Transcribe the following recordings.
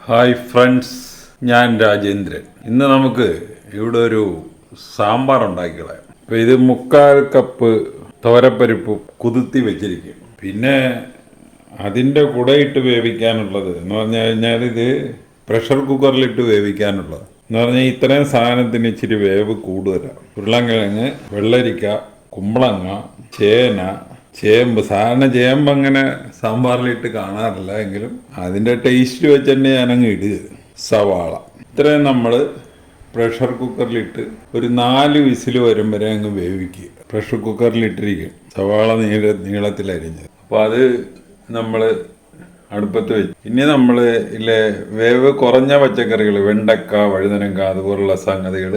Hi friends, ഞാൻ രാജേന്ദ്രൻ. ഇന്ന് നമുക്ക് ഇവിടെ ഒരു സാമ്പാർ ഉണ്ടാക്കിക്കളയാം. അപ്പോൾ ഇത് 3/4 കപ്പ് തോരപ്പരിപ്പ് കുതിർത്തി വെച്ചിരിക്കും. പിന്നെ അതിൻ്റെ കൂടെയിട്ട് വേവിക്കാനുള്ളത് എന്ന് പറഞ്ഞു കഴിഞ്ഞാൽ ഇത് പ്രഷർ കുക്കറിലിട്ട് വേവിക്കാനുള്ളത് എന്ന് പറഞ്ഞാൽ ഇത്രയും സാധനത്തിന് ഇച്ചിരി വേവ് കൂടുതലാണ്. ഉരുളൻകിഴങ്ങ്, വെള്ളരിക്ക, കുമ്പളങ്ങ, ചേന, ചേമ്പ്. സാധാരണ ചേമ്പ് അങ്ങനെ സാമ്പാറിലിട്ട് കാണാറില്ല, എങ്കിലും അതിൻ്റെ ടേസ്റ്റ് വെച്ച് തന്നെ ഞാനങ്ങ് ഇടുക. സവാള ഇത്രയും നമ്മൾ പ്രഷർ കുക്കറിലിട്ട് ഒരു 4 വിസിൽ വരും വരെ അങ്ങ് വേവിക്കുക. പ്രഷർ കുക്കറിലിട്ടിരിക്കും. സവാള നീളത്തിലരിഞ്ഞത്. അപ്പോൾ അത് നമ്മൾ അടുപ്പത്ത് വെച്ച് ഇനി നമ്മൾ വേവ് കുറഞ്ഞ പച്ചക്കറികൾ, വെണ്ടക്ക, വഴുതനങ്ക, അതുപോലുള്ള സംഗതികൾ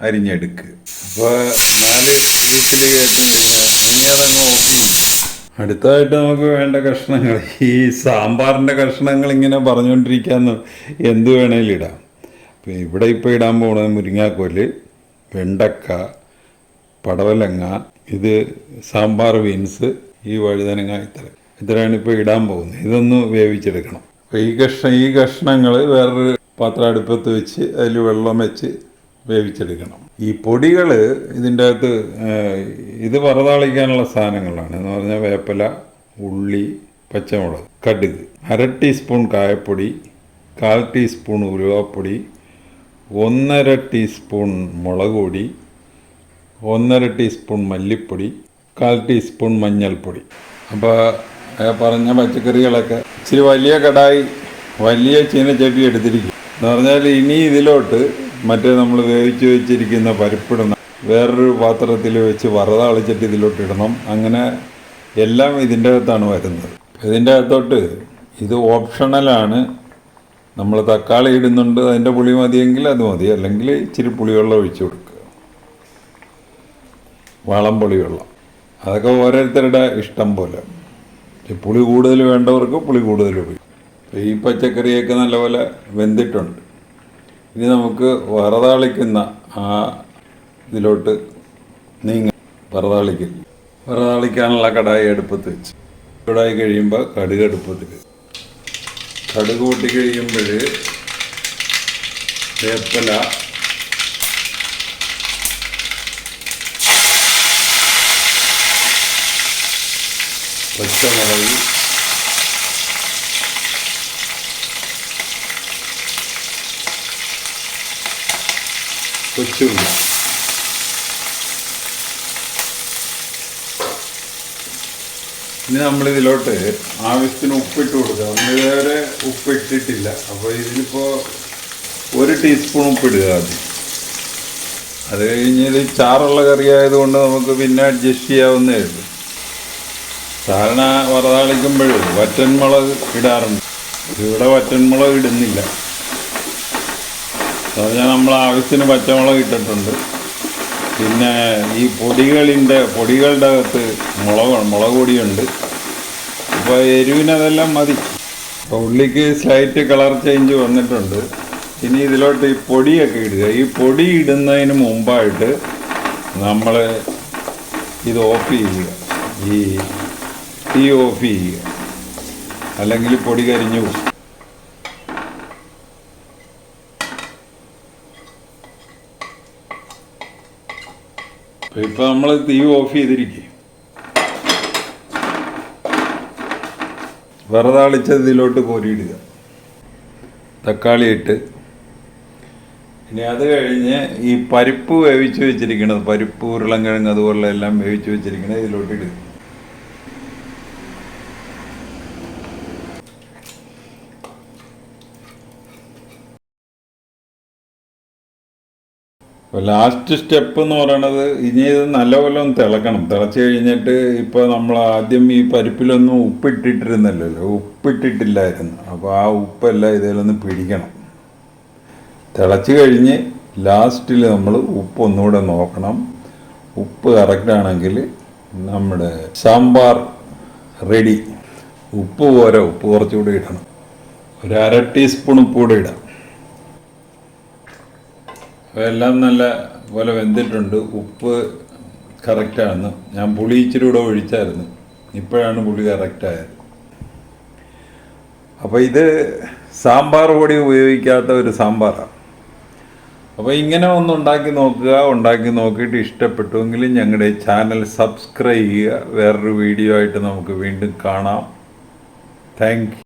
അരിഞ്ഞെടുക്കുക. അപ്പോൾ 4 വിസിൽ കയറ്റി കഴിഞ്ഞാൽ ഇനി അതങ്ങ് ഓഫ് ചെയ്യും. അടുത്തതായിട്ട് നമുക്ക് വേണ്ട കഷ്ണങ്ങൾ, ഈ സാമ്പാറിൻ്റെ കഷ്ണങ്ങൾ ഇങ്ങനെ പറഞ്ഞുകൊണ്ടിരിക്കാന്ന് എന്ത് വേണേലും ഇടാം. ഇവിടെ ഇപ്പോൾ ഇടാൻ പോകുന്നത് മുരിങ്ങാക്കോല്, വെണ്ടക്ക, പടവലങ്ങ, ഇത് സാമ്പാർ ബീൻസ്, ഈ വഴുതനങ്ങ, ഇത്രയാണ് ഇപ്പോൾ ഇടാൻ പോകുന്നത്. ഇതൊന്ന് വേവിച്ചെടുക്കണം. അപ്പോൾ ഈ കഷ്ണങ്ങൾ വേറൊരു പാത്രം അടുപ്പത്ത് വെച്ച് അതിൽ വെള്ളം വെച്ച് വേവിച്ചെടുക്കണം. ഈ പൊടികൾ ഇതിൻ്റെ അകത്ത് ഇത് വറതാളിക്കാനുള്ള സാധനങ്ങളാണ്. എന്ന് പറഞ്ഞാൽ വേപ്പില, ഉള്ളി, പച്ചമുളക്, കടുക്, 1/2 ടീസ്പൂൺ കായപ്പൊടി, 1/4 ടീസ്പൂൺ ഉലുവാപ്പൊടി, 1/2 ടീസ്പൂൺ മുളക് പൊടി, 1/2 ടീസ്പൂൺ മല്ലിപ്പൊടി, 1/4 ടീസ്പൂൺ മഞ്ഞൾപ്പൊടി. അപ്പോൾ പറഞ്ഞ പച്ചക്കറികളൊക്കെ ഇച്ചിരി വലിയ കടായി, വലിയ ചീനച്ചട്ടി എടുത്തിരിക്കും. എന്ന് പറഞ്ഞാൽ ഇനി ഇതിലോട്ട് മറ്റേ നമ്മൾ വേവിച്ച് വെച്ചിരിക്കുന്ന പരിപ്പിടണം. വേറൊരു പാത്രത്തിൽ വെച്ച് വറതാളിച്ചിട്ട് ഇതിലോട്ട് ഇടണം. അങ്ങനെ എല്ലാം ഇതിൻ്റെ അകത്താണ് വരുന്നത്. ഇതിൻ്റെ അകത്തോട്ട് ഇത് ഓപ്ഷണലാണ്. നമ്മൾ തക്കാളി ഇടുന്നുണ്ട്, അതിൻ്റെ പുളി മതിയെങ്കിൽ അത് മതി, അല്ലെങ്കിൽ ഇച്ചിരി പുളിവെള്ളം ഒഴിച്ചു കൊടുക്കുക. വളം പുളിവെള്ളം, അതൊക്കെ ഓരോരുത്തരുടെ ഇഷ്ടം പോലെ. പുളി കൂടുതൽ വേണ്ടവർക്ക് പുളി കൂടുതൽ ഉപയോഗിക്കും. ഈ പച്ചക്കറിയൊക്കെ നല്ലപോലെ വെന്തിട്ടുണ്ട്. ഇനി നമുക്ക് വറതാളിക്കുന്ന ആ ഇതിലോട്ട് വറതാളിക്കാനുള്ള കടായി അടുപ്പത്ത് വെച്ച് ചൂടായി കഴിയുമ്പോൾ കടുക് അടുപ്പത്തിൽ, കടുക് പൊട്ടി കഴിയുമ്പോൾ വേപ്പില, പച്ചമുളക്, കൊച്ചുള്ളി, ഇനി നമ്മളിതിലോട്ട് ആവശ്യത്തിന് ഉപ്പിട്ട് കൊടുക്കുക. നമ്മളിതുവരെ ഉപ്പിട്ടിട്ടില്ല. അപ്പോൾ ഇതിലിപ്പോൾ 1 ടീസ്പൂൺ ഉപ്പിടുക ആദ്യം. അത് കഴിഞ്ഞ് ഇത് ചാറുള്ള കറി ആയതുകൊണ്ട് നമുക്ക് പിന്നെ അഡ്ജസ്റ്റ് ചെയ്യാവുന്നേ ഉള്ളൂ. സാധാരണ വറതാളിക്കുമ്പോൾ വറ്റൻമുളക് ഇടാറുണ്ട്. ഇവിടെ വറ്റൻമുളക് ഇടുന്നില്ല. പറഞ്ഞാൽ നമ്മൾ ആവശ്യത്തിന് പച്ചമുളക് ഇട്ടിട്ടുണ്ട്. പിന്നെ ഈ പൊടികളുടെ അകത്ത് മുളക് പൊടിയുണ്ട്. അപ്പോൾ എരിവിനതെല്ലാം മതി. അപ്പോൾ ഉള്ളിക്ക് സ്ലൈറ്റ് കളർ ചേഞ്ച് വന്നിട്ടുണ്ട്. ഇനി ഇതിലോട്ട് ഈ പൊടിയൊക്കെ ഇടുക. ഈ പൊടി ഇടുന്നതിന് മുമ്പായിട്ട് നമ്മൾ ഇത് ഓഫ് ചെയ്യുക, ഈ തീ ഓഫ് ചെയ്യുക, അല്ലെങ്കിൽ പൊടി കരിഞ്ഞു പോകും. ഇപ്പോൾ നമ്മൾ തീ ഓഫ് ചെയ്തിരിക്കുക. വറതാളിച്ചത് ഇതിലോട്ട് കോരിയിടുക. തക്കാളി ഇട്ട് ഇനി അത് കഴിഞ്ഞ് ഈ പരിപ്പ് വേവിച്ച് വെച്ചിരിക്കണത്, പരിപ്പ്, ഉരുളൻകിഴങ്ങ്, അതുപോലെ എല്ലാം വേവിച്ച് വെച്ചിരിക്കണത് ഇതിലോട്ട് ഇടുക. അപ്പോൾ ലാസ്റ്റ് സ്റ്റെപ്പ് എന്ന് പറയണത്, ഇനി ഇത് നല്ലപോലെ ഒന്ന് തിളക്കണം. തിളച്ച് കഴിഞ്ഞിട്ട് ഇപ്പോൾ നമ്മൾ ആദ്യം ഈ പരിപ്പിലൊന്നും ഉപ്പിട്ടിട്ടില്ലായിരുന്നു. അപ്പോൾ ആ ഉപ്പെല്ലാം ഇതിലൊന്ന് പിടിക്കണം. തിളച്ച് കഴിഞ്ഞ് ലാസ്റ്റിൽ നമ്മൾ ഉപ്പ് ഒന്നുകൂടെ നോക്കണം. ഉപ്പ് കറക്റ്റാണെങ്കിൽ നമ്മുടെ സാമ്പാർ റെഡി. ഉപ്പ് പോരാ, ഉപ്പ് കുറച്ചുകൂടി ഇടണം. 1/2 ടീസ്പൂൺ ഉപ്പ് കൂടെ ഇടാം. എല്ലാം നല്ല പോലെ വെന്തിട്ടുണ്ട്. ഉപ്പ് കറക്റ്റാണ്. ഞാൻ പുളി ഇച്ചിരി കൂടെ ഒഴിച്ചായിരുന്നു. ഇപ്പോഴാണ് പുളി കറക്റ്റായത്. അപ്പോൾ ഇത് സാമ്പാർ പൊടി ഉപയോഗിക്കാത്ത ഒരു സാമ്പാറാണ്. അപ്പോൾ ഇങ്ങനെ ഒന്ന് ഉണ്ടാക്കി നോക്കുക. ഉണ്ടാക്കി നോക്കിയിട്ട് ഇഷ്ടപ്പെട്ടുവെങ്കിൽ ഞങ്ങളുടെ ചാനൽ സബ്സ്ക്രൈബ് ചെയ്യുക. വേറൊരു വീഡിയോ ആയിട്ട് നമുക്ക് വീണ്ടും കാണാം. Thank you.